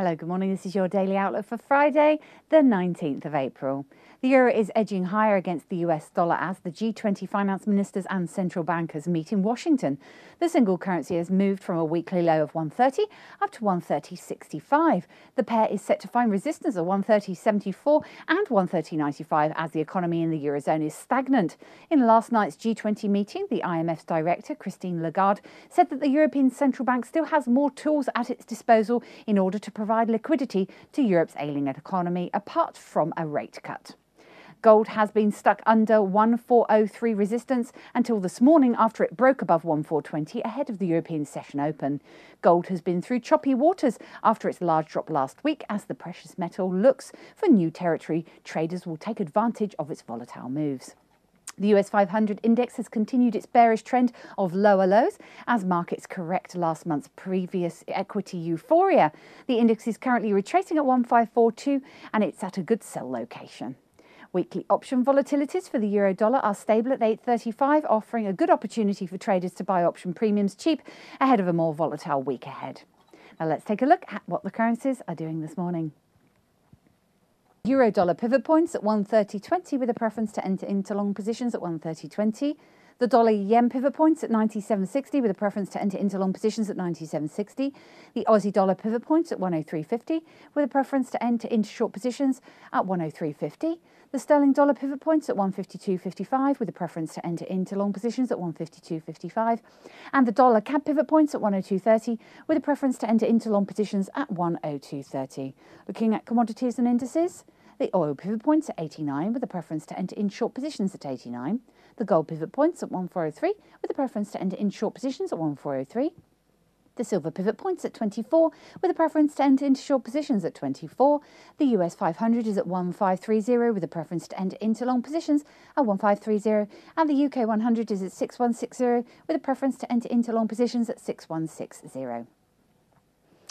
Hello, good morning. This is your daily outlook for Friday, the 19th of April. The euro is edging higher against the US dollar as the G20 finance ministers and central bankers meet in Washington. The single currency has moved from a weekly low of 130 up to 130.65. The pair is set to find resistance at 130.74 and 130.95 as the economy in the eurozone is stagnant. In last night's G20 meeting, the IMF's director, Christine Lagarde, said that the European Central Bank still has more tools at its disposal in order to provide liquidity to Europe's ailing economy, apart from a rate cut. Gold has been stuck under 1403 resistance until this morning after it broke above 1420 ahead of the European Session Open. Gold has been through choppy waters after its large drop last week as the precious metal looks for new territory. Traders will take advantage of its volatile moves. The US 500 index has continued its bearish trend of lower lows as markets correct last month's previous equity euphoria. The index is currently retracing at 1542 and it's at a good sell location. Weekly option volatilities for the euro dollar are stable at 8.35, offering a good opportunity for traders to buy option premiums cheap ahead of a more volatile week ahead. Now let's take a look at what the currencies are doing this morning. Euro dollar pivot points at 130.20 with a preference to enter into long positions at 130.20. The dollar yen pivot points at 97.60 with a preference to enter into long positions at 97.60. The Aussie dollar pivot points at 103.50 with a preference to enter into short positions at 103.50. The sterling dollar pivot points at 152.55 with a preference to enter into long positions at 152.55. And the dollar CAD pivot points at 102.30 with a preference to enter into long positions at 102.30. Looking at commodities and indices, the oil pivot points at 89 with a preference to enter in short positions at 89. The gold pivot points at 1403 with a preference to enter in short positions at 1403. The silver pivot points at 24 with a preference to enter into short positions at 24. The US 500 is at 1530 with a preference to enter into long positions at 1530. And the UK 100 is at 6160 with a preference to enter into long positions at 6160.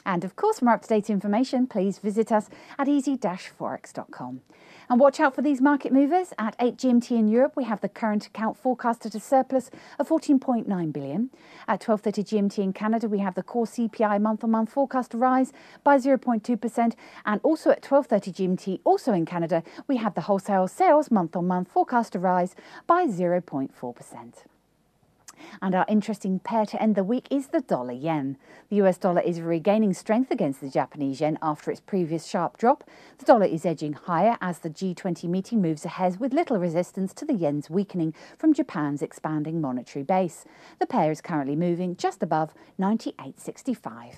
And of course, for more up-to-date information, please visit us at easy-forex.com. And watch out for these market movers. At 8 GMT in Europe, we have the current account forecasted a surplus of 14.9 billion. At 12:30 GMT in Canada, we have the core CPI month-on-month forecast to rise by 0.2%. And also at 12:30 GMT, also in Canada, we have the wholesale sales month-on-month forecast to rise by 0.4%. And our interesting pair to end the week is the dollar-yen. The US dollar is regaining strength against the Japanese yen after its previous sharp drop. The dollar is edging higher as the G20 meeting moves ahead with little resistance to the yen's weakening from Japan's expanding monetary base. The pair is currently moving just above 98.65.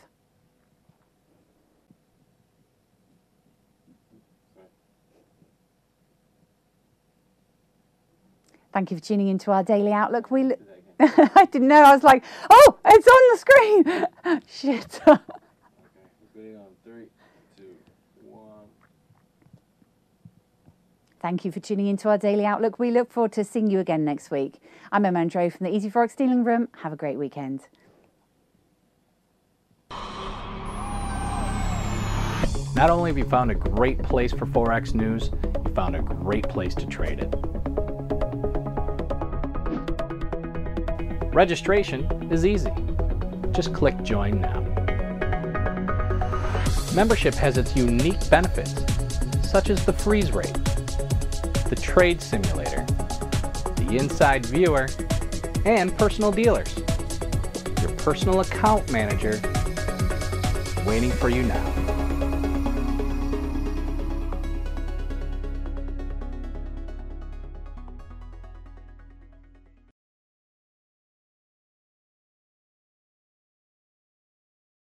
Thank you for tuning into our daily outlook. I didn't know. I was like, oh, it's on the screen. Shit. Okay, video on 3, 2, 1. Thank you for tuning into our daily outlook. We look forward to seeing you again next week. I'm Emma Andrew from the Easy Forex Dealing Room. Have a great weekend. Not only have you found a great place for Forex news, you found a great place to trade it. Registration is easy. Just click Join Now. Membership has its unique benefits, such as the freeze rate, the trade simulator, the inside viewer, and personal dealers. Your personal account manager is waiting for you now.